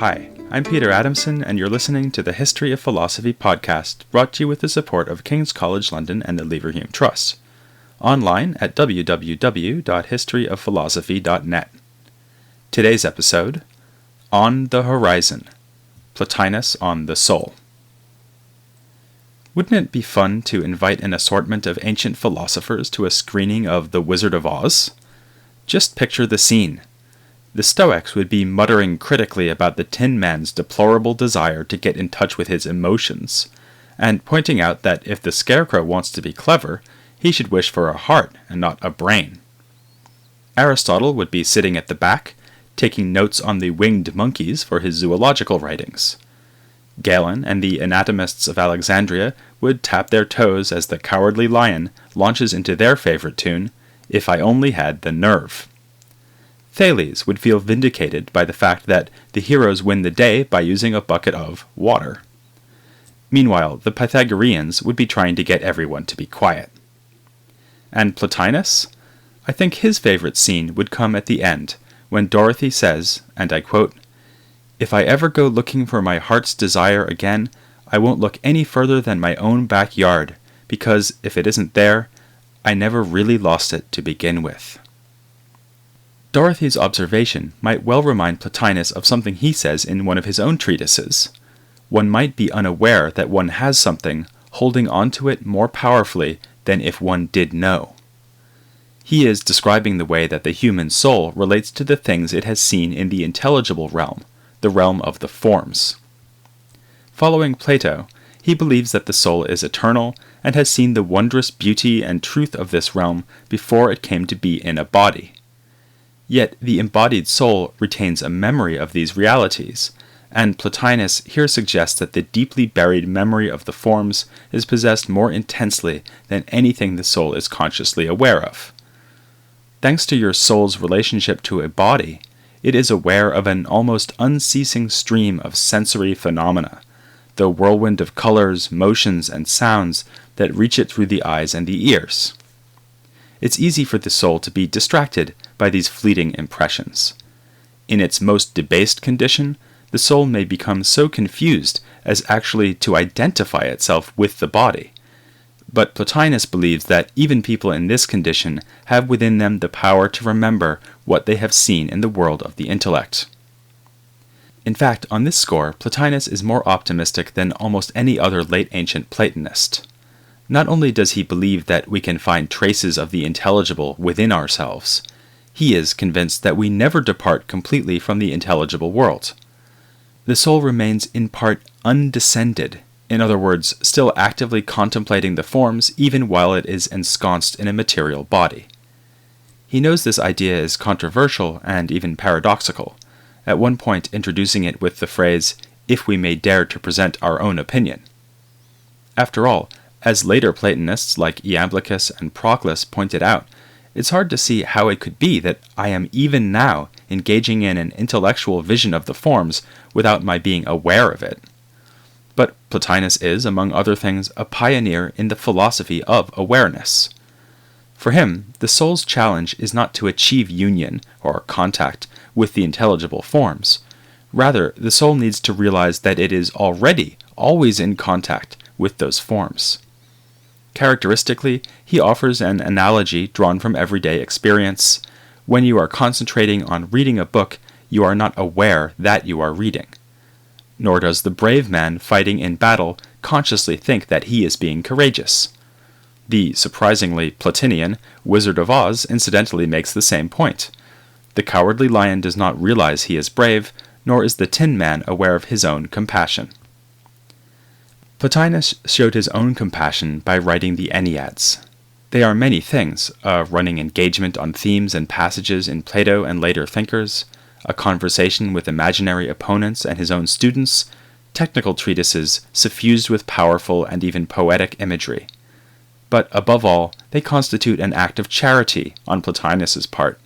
Hi, I'm Peter Adamson, and you're listening to the History of Philosophy podcast, brought to you with the support of King's College London and the Leverhulme Trust. Online at www.historyofphilosophy.net. Today's episode, On the Horizon, Plotinus on the Soul. Wouldn't it be fun to invite an assortment of ancient philosophers to a screening of The Wizard of Oz? Just picture the scene. The Stoics would be muttering critically about the Tin Man's deplorable desire to get in touch with his emotions, and pointing out that if the Scarecrow wants to be clever, he should wish for a heart and not a brain. Aristotle would be sitting at the back, taking notes on the winged monkeys for his zoological writings. Galen and the anatomists of Alexandria would tap their toes as the Cowardly Lion launches into their favorite tune, If I Only Had the Nerve. Thales would feel vindicated by the fact that the heroes win the day by using a bucket of water. Meanwhile, the Pythagoreans would be trying to get everyone to be quiet. And Plotinus? I think his favorite scene would come at the end, when Dorothy says, and I quote, "If I ever go looking for my heart's desire again, I won't look any further than my own backyard, because if it isn't there, I never really lost it to begin with." Dorothy's observation might well remind Plotinus of something he says in one of his own treatises. One might be unaware that one has something, holding on to it more powerfully than if one did know. He is describing the way that the human soul relates to the things it has seen in the intelligible realm, the realm of the forms. Following Plato, he believes that the soul is eternal and has seen the wondrous beauty and truth of this realm before it came to be in a body. Yet the embodied soul retains a memory of these realities, and Plotinus here suggests that the deeply buried memory of the forms is possessed more intensely than anything the soul is consciously aware of. Thanks to your soul's relationship to a body, it is aware of an almost unceasing stream of sensory phenomena, the whirlwind of colors, motions, and sounds that reach it through the eyes and the ears. It's easy for the soul to be distracted by these fleeting impressions. In its most debased condition, the soul may become so confused as actually to identify itself with the body. But Plotinus believes that even people in this condition have within them the power to remember what they have seen in the world of the intellect. In fact, on this score, Plotinus is more optimistic than almost any other late ancient Platonist. Not only does he believe that we can find traces of the intelligible within ourselves, he is convinced that we never depart completely from the intelligible world. The soul remains in part undescended, in other words, still actively contemplating the forms even while it is ensconced in a material body. He knows this idea is controversial and even paradoxical, at one point introducing it with the phrase, "if we may dare to present our own opinion." After all, as later Platonists like Iamblichus and Proclus pointed out, it's hard to see how it could be that I am even now engaging in an intellectual vision of the forms without my being aware of it. But Plotinus is, among other things, a pioneer in the philosophy of awareness. For him, the soul's challenge is not to achieve union or contact with the intelligible forms. Rather, the soul needs to realize that it is already always in contact with those forms. Characteristically, he offers an analogy drawn from everyday experience. When you are concentrating on reading a book, you are not aware that you are reading. Nor does the brave man fighting in battle consciously think that he is being courageous. The surprisingly Plotinian Wizard of Oz incidentally makes the same point. The Cowardly Lion does not realize he is brave, nor is the Tin Man aware of his own compassion. Plotinus showed his own compassion by writing the Enneads. They are many things, a running engagement on themes and passages in Plato and later thinkers, a conversation with imaginary opponents and his own students, technical treatises suffused with powerful and even poetic imagery. But above all, they constitute an act of charity on Plotinus's part.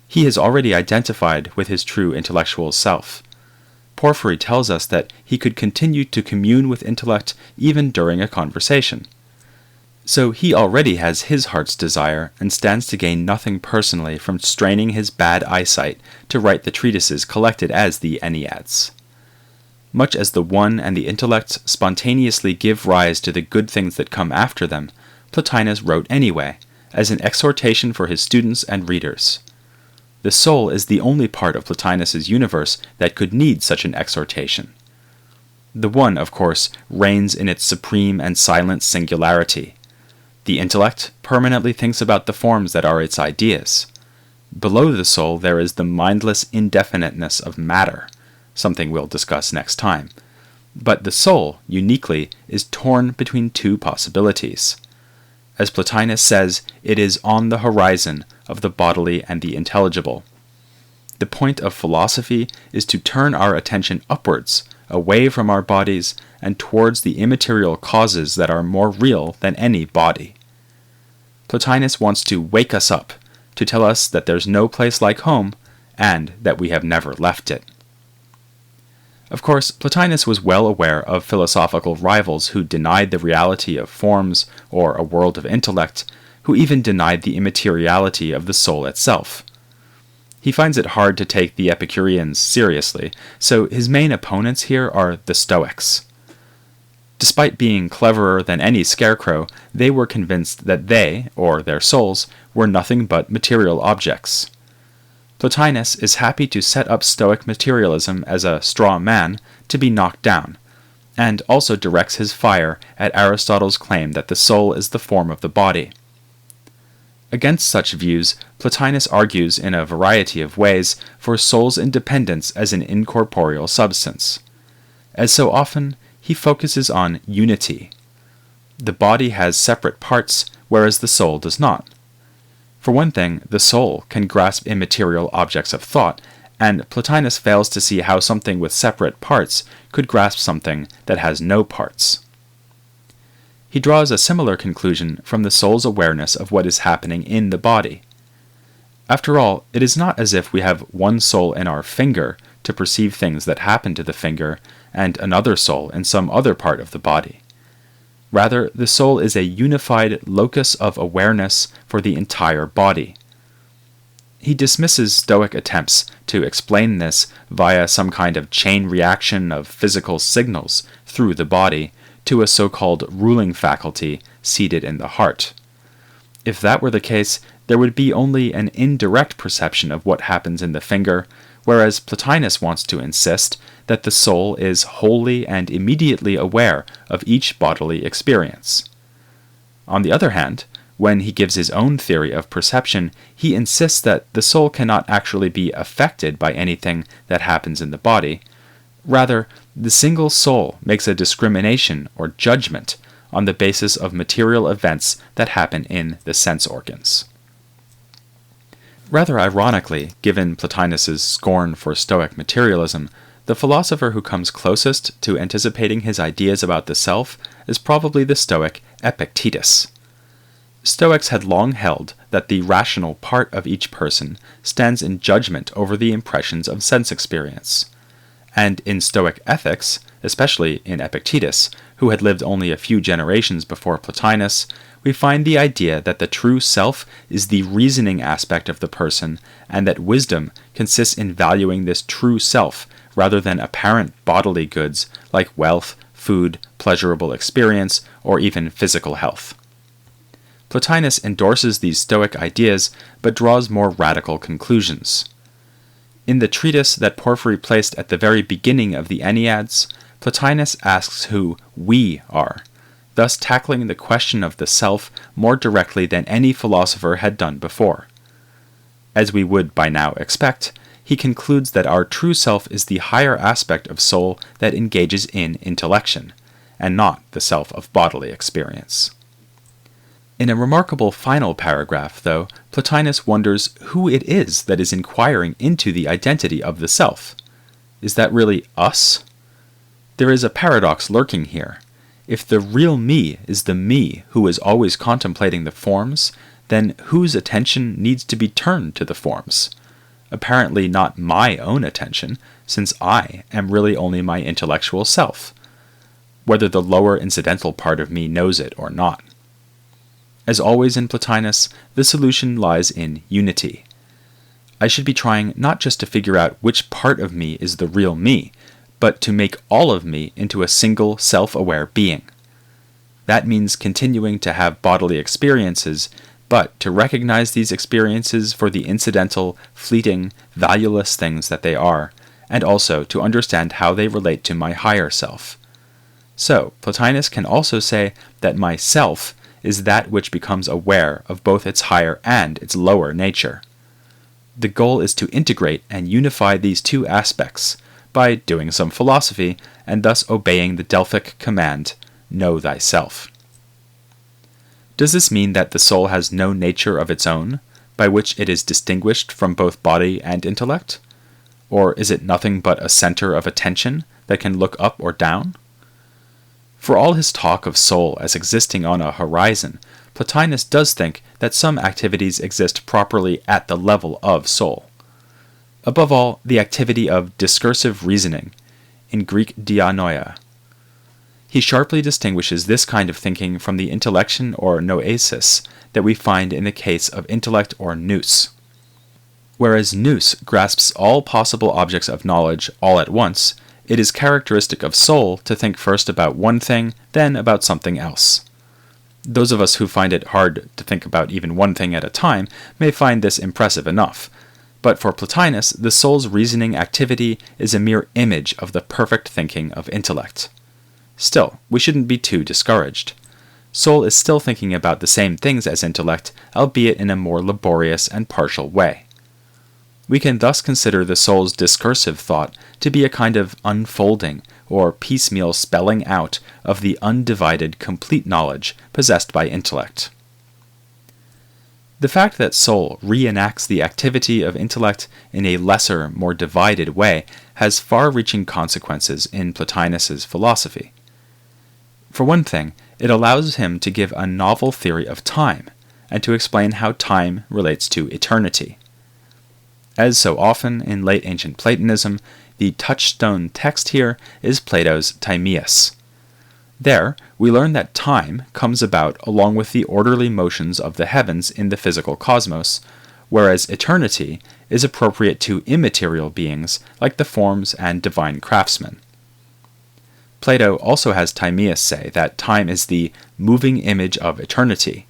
He has already identified with his true intellectual self. Porphyry tells us that he could continue to commune with intellect even during a conversation. So he already has his heart's desire and stands to gain nothing personally from straining his bad eyesight to write the treatises collected as the Enneads. Much as the one and the intellect spontaneously give rise to the good things that come after them, Plotinus wrote anyway, as an exhortation for his students and readers. The soul is the only part of Plotinus's universe that could need such an exhortation. The one, of course, reigns in its supreme and silent singularity. The intellect permanently thinks about the forms that are its ideas. Below the soul there is the mindless indefiniteness of matter, something we'll discuss next time. But the soul, uniquely, is torn between two possibilities. As Plotinus says, it is on the horizon of the bodily and the intelligible. The point of philosophy is to turn our attention upwards, away from our bodies, and towards the immaterial causes that are more real than any body. Plotinus wants to wake us up, to tell us that there's no place like home, and that we have never left it. Of course, Plotinus was well aware of philosophical rivals who denied the reality of forms or a world of intellect, who even denied the immateriality of the soul itself. He finds it hard to take the Epicureans seriously, so his main opponents here are the Stoics. Despite being cleverer than any scarecrow, they were convinced that they, or their souls, were nothing but material objects. Plotinus is happy to set up Stoic materialism as a straw man to be knocked down, and also directs his fire at Aristotle's claim that the soul is the form of the body. Against such views, Plotinus argues in a variety of ways for soul's independence as an incorporeal substance. As so often, he focuses on unity. The body has separate parts, whereas the soul does not. For one thing, the soul can grasp immaterial objects of thought, and Plotinus fails to see how something with separate parts could grasp something that has no parts. He draws a similar conclusion from the soul's awareness of what is happening in the body. After all, it is not as if we have one soul in our finger to perceive things that happen to the finger, and another soul in some other part of the body. Rather, the soul is a unified locus of awareness for the entire body. He dismisses Stoic attempts to explain this via some kind of chain reaction of physical signals through the body to a so-called ruling faculty seated in the heart. If that were the case, there would be only an indirect perception of what happens in the finger, whereas Plotinus wants to insist that the soul is wholly and immediately aware of each bodily experience. On the other hand, when he gives his own theory of perception, he insists that the soul cannot actually be affected by anything that happens in the body. Rather, the single soul makes a discrimination or judgment on the basis of material events that happen in the sense organs. Rather ironically, given Plotinus's scorn for Stoic materialism, the philosopher who comes closest to anticipating his ideas about the self is probably the Stoic Epictetus. Stoics had long held that the rational part of each person stands in judgment over the impressions of sense experience. And in Stoic ethics, especially in Epictetus, who had lived only a few generations before Plotinus, we find the idea that the true self is the reasoning aspect of the person, and that wisdom consists in valuing this true self rather than apparent bodily goods like wealth, food, pleasurable experience, or even physical health. Plotinus endorses these Stoic ideas, but draws more radical conclusions. In the treatise that Porphyry placed at the very beginning of the Enneads, Plotinus asks who we are, thus tackling the question of the self more directly than any philosopher had done before. As we would by now expect, he concludes that our true self is the higher aspect of soul that engages in intellection, and not the self of bodily experience. In a remarkable final paragraph, though, Plotinus wonders who it is that is inquiring into the identity of the self. Is that really us? There is a paradox lurking here. If the real me is the me who is always contemplating the forms, then whose attention needs to be turned to the forms? Apparently not my own attention, since I am really only my intellectual self, whether the lower incidental part of me knows it or not. As always in Plotinus, the solution lies in unity. I should be trying not just to figure out which part of me is the real me, but to make all of me into a single self-aware being. That means continuing to have bodily experiences, but to recognize these experiences for the incidental, fleeting, valueless things that they are, and also to understand how they relate to my higher self. So, Plotinus can also say that my self is that which becomes aware of both its higher and its lower nature. The goal is to integrate and unify these two aspects by doing some philosophy and thus obeying the Delphic command, know thyself. Does this mean that the soul has no nature of its own, by which it is distinguished from both body and intellect? Or is it nothing but a center of attention that can look up or down? For all his talk of soul as existing on a horizon, Plotinus does think that some activities exist properly at the level of soul. Above all, the activity of discursive reasoning, in Greek dianoia. He sharply distinguishes this kind of thinking from the intellection or noesis that we find in the case of intellect or nous. Whereas nous grasps all possible objects of knowledge all at once, it is characteristic of soul to think first about one thing, then about something else. Those of us who find it hard to think about even one thing at a time may find this impressive enough. But for Plotinus, the soul's reasoning activity is a mere image of the perfect thinking of intellect. Still, we shouldn't be too discouraged. Soul is still thinking about the same things as intellect, albeit in a more laborious and partial way. We can thus consider the soul's discursive thought to be a kind of unfolding or piecemeal spelling out of the undivided complete knowledge possessed by intellect. The fact that soul reenacts the activity of intellect in a lesser, more divided way has far-reaching consequences in Plotinus's philosophy. For one thing, it allows him to give a novel theory of time, and to explain how time relates to eternity. As so often in late ancient Platonism, the touchstone text here is Plato's Timaeus. There, we learn that time comes about along with the orderly motions of the heavens in the physical cosmos, whereas eternity is appropriate to immaterial beings like the forms and divine craftsmen. Plato also has Timaeus say that time is the moving image of eternity.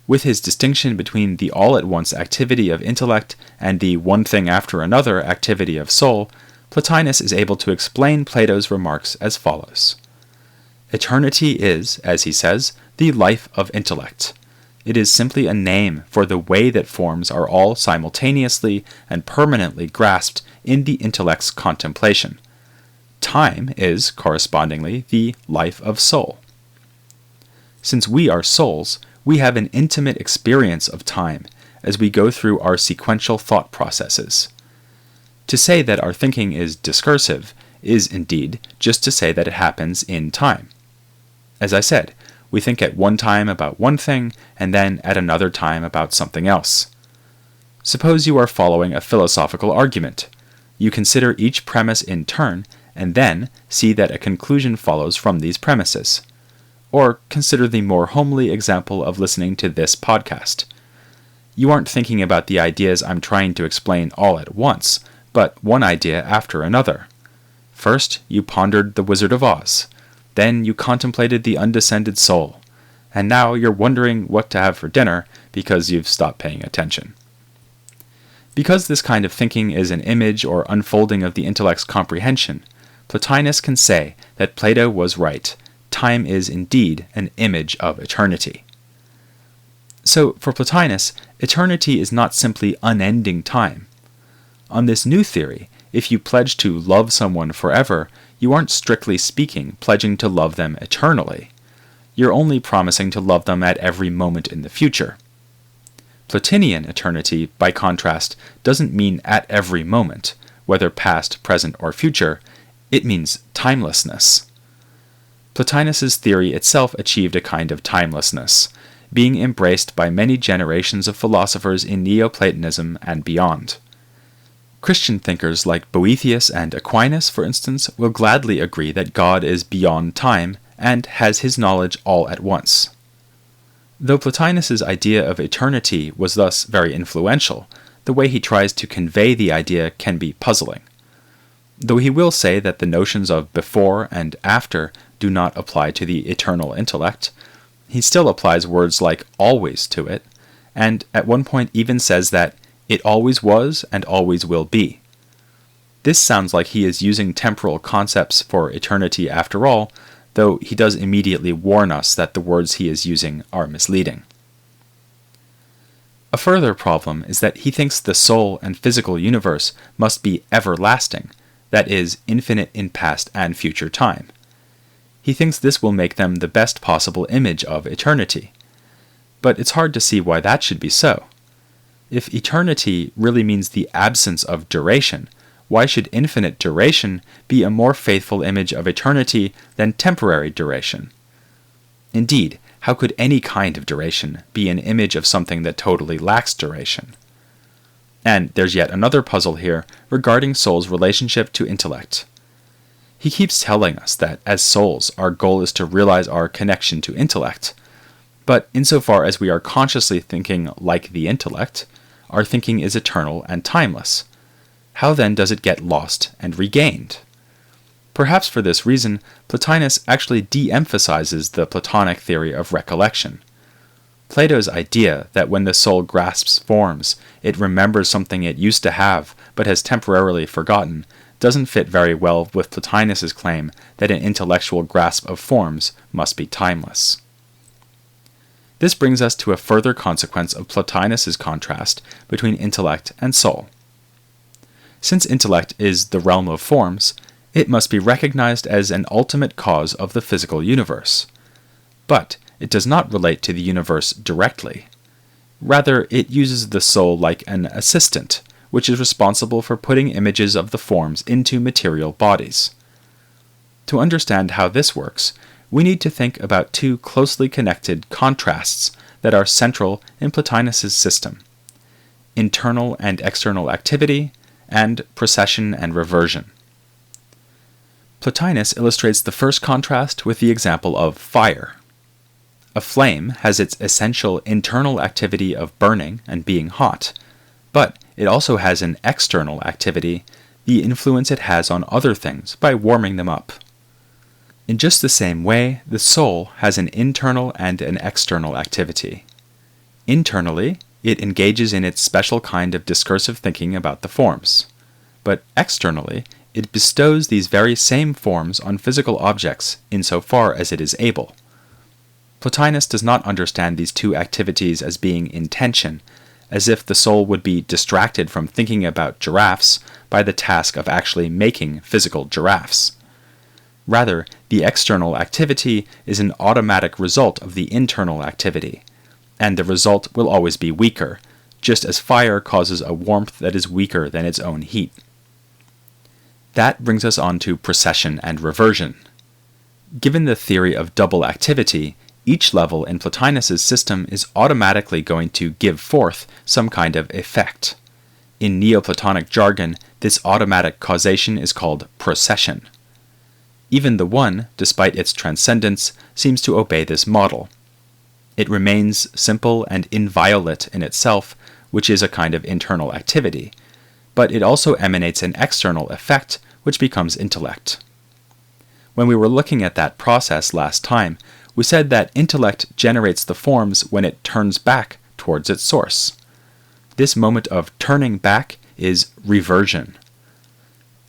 With his distinction between the all-at-once activity of intellect and the one thing after another activity of soul, Plotinus is able to explain Plato's remarks as follows. Eternity is, as he says, the life of intellect. It is simply a name for the way that forms are all simultaneously and permanently grasped in the intellect's contemplation. Time is, correspondingly, the life of soul. Since we are souls, we have an intimate experience of time as we go through our sequential thought processes. To say that our thinking is discursive is, indeed, just to say that it happens in time. As I said, we think at one time about one thing, and then at another time about something else. Suppose you are following a philosophical argument. You consider each premise in turn, and then see that a conclusion follows from these premises. Or consider the more homely example of listening to this podcast. You aren't thinking about the ideas I'm trying to explain all at once, but one idea after another. First, you pondered the Wizard of Oz. Then you contemplated the undescended soul. And now you're wondering what to have for dinner because you've stopped paying attention. Because this kind of thinking is an image or unfolding of the intellect's comprehension, Plotinus can say that Plato was right. Time is indeed an image of eternity. So, for Plotinus, eternity is not simply unending time. On this new theory, if you pledge to love someone forever, you aren't strictly speaking pledging to love them eternally. You're only promising to love them at every moment in the future. Plotinian eternity, by contrast, doesn't mean at every moment, whether past, present, or future. It means timelessness. Plotinus's theory itself achieved a kind of timelessness, being embraced by many generations of philosophers in Neoplatonism and beyond. Christian thinkers like Boethius and Aquinas, for instance, will gladly agree that God is beyond time and has his knowledge all at once. Though Plotinus's idea of eternity was thus very influential, the way he tries to convey the idea can be puzzling. Though he will say that the notions of before and after do not apply to the eternal intellect, he still applies words like always to it, and at one point even says that it always was and always will be. This sounds like he is using temporal concepts for eternity after all, though he does immediately warn us that the words he is using are misleading. A further problem is that he thinks the soul and physical universe must be everlasting, that is, infinite in past and future time. He thinks this will make them the best possible image of eternity. But it's hard to see why that should be so. If eternity really means the absence of duration, why should infinite duration be a more faithful image of eternity than temporary duration? Indeed, how could any kind of duration be an image of something that totally lacks duration? And there's yet another puzzle here regarding soul's relationship to intellect. He keeps telling us that as souls, our goal is to realize our connection to intellect. But insofar as we are consciously thinking like the intellect, our thinking is eternal and timeless. How then does it get lost and regained? Perhaps for this reason, Plotinus actually de-emphasizes the Platonic theory of recollection. Plato's idea that when the soul grasps forms, it remembers something it used to have but has temporarily forgotten doesn't fit very well with Plotinus's claim that an intellectual grasp of forms must be timeless. This brings us to a further consequence of Plotinus's contrast between intellect and soul. Since intellect is the realm of forms, it must be recognized as an ultimate cause of the physical universe. But it does not relate to the universe directly. Rather, it uses the soul like an assistant, which is responsible for putting images of the forms into material bodies. To understand how this works, we need to think about two closely connected contrasts that are central in Plotinus's system: internal and external activity, and precession and reversion. Plotinus illustrates the first contrast with the example of fire. A flame has its essential internal activity of burning and being hot, but it also has an external activity, the influence it has on other things by warming them up. In just the same way, the soul has an internal and an external activity. Internally, it engages in its special kind of discursive thinking about the forms. But externally, it bestows these very same forms on physical objects insofar as it is able. Plotinus does not understand these two activities as being in tension, as if the soul would be distracted from thinking about giraffes by the task of actually making physical giraffes. Rather, the external activity is an automatic result of the internal activity, and the result will always be weaker, just as fire causes a warmth that is weaker than its own heat. That brings us on to precession and reversion. Given the theory of double activity, each level in Plotinus's system is automatically going to give forth some kind of effect. In Neoplatonic jargon, this automatic causation is called precession. Even the One, despite its transcendence, seems to obey this model. It remains simple and inviolate in itself, which is a kind of internal activity, but it also emanates an external effect, which becomes intellect. When we were looking at that process last time, we said that intellect generates the forms when it turns back towards its source. This moment of turning back is reversion.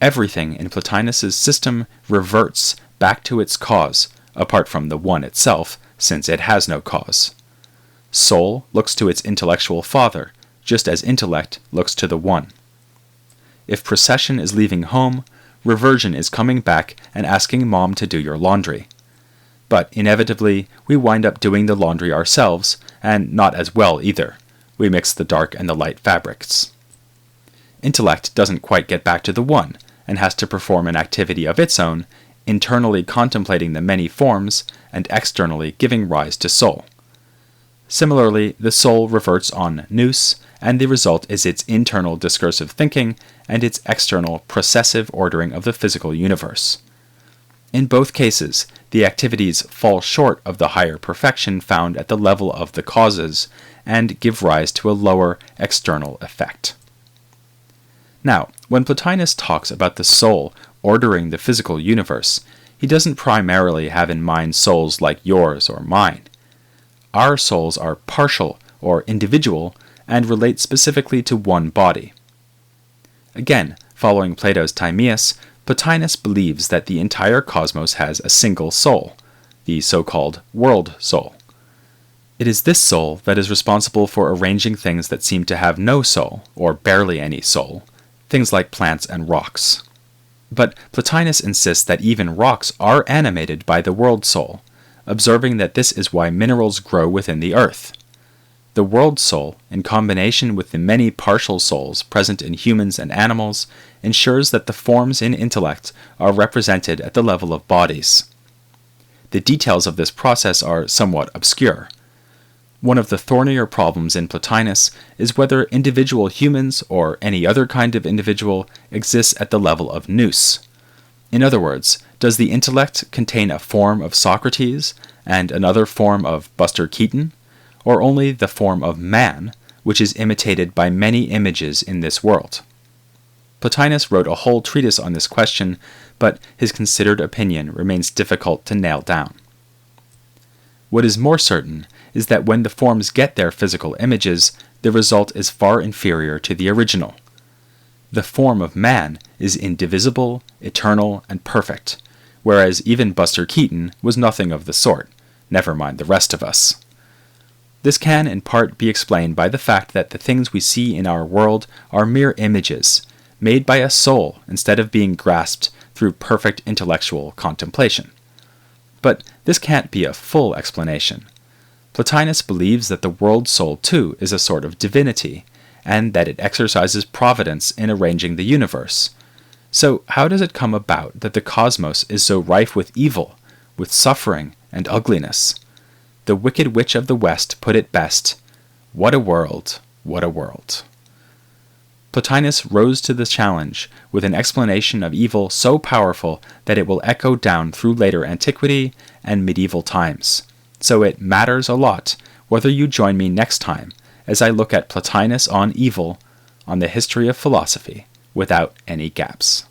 Everything in Plotinus's system reverts back to its cause, apart from the One itself, since it has no cause. Soul looks to its intellectual father, just as intellect looks to the One. If precession is leaving home, reversion is coming back and asking Mom to do your laundry. But inevitably, we wind up doing the laundry ourselves, and not as well either. We mix the dark and the light fabrics. Intellect doesn't quite get back to the One, and has to perform an activity of its own, internally contemplating the many forms, and externally giving rise to soul. Similarly, the soul reverts on nous, and the result is its internal discursive thinking and its external processive ordering of the physical universe. In both cases, the activities fall short of the higher perfection found at the level of the causes and give rise to a lower external effect. Now, when Plotinus talks about the soul ordering the physical universe, he doesn't primarily have in mind souls like yours or mine. Our souls are partial or individual and relate specifically to one body. Again, following Plato's Timaeus, Plotinus believes that the entire cosmos has a single soul, the so-called world soul. It is this soul that is responsible for arranging things that seem to have no soul, or barely any soul, things like plants and rocks. But Plotinus insists that even rocks are animated by the world soul, observing that this is why minerals grow within the earth. The world soul, in combination with the many partial souls present in humans and animals, ensures that the forms in intellect are represented at the level of bodies. The details of this process are somewhat obscure. One of the thornier problems in Plotinus is whether individual humans or any other kind of individual exists at the level of nous. In other words, does the intellect contain a form of Socrates and another form of Buster Keaton, or only the form of man, which is imitated by many images in this world? Plotinus wrote a whole treatise on this question, but his considered opinion remains difficult to nail down. What is more certain is that when the forms get their physical images, the result is far inferior to the original. The form of man is indivisible, eternal, and perfect, whereas even Buster Keaton was nothing of the sort, never mind the rest of us. This can in part be explained by the fact that the things we see in our world are mere images, made by a soul instead of being grasped through perfect intellectual contemplation. But this can't be a full explanation. Plotinus believes that the world soul too is a sort of divinity, and that it exercises providence in arranging the universe. So how does it come about that the cosmos is so rife with evil, with suffering and ugliness? The Wicked Witch of the West put it best, "What a world, what a world." Plotinus rose to the challenge with an explanation of evil so powerful that it will echo down through later antiquity and medieval times. So it matters a lot whether you join me next time as I look at Plotinus on evil on the history of philosophy without any gaps.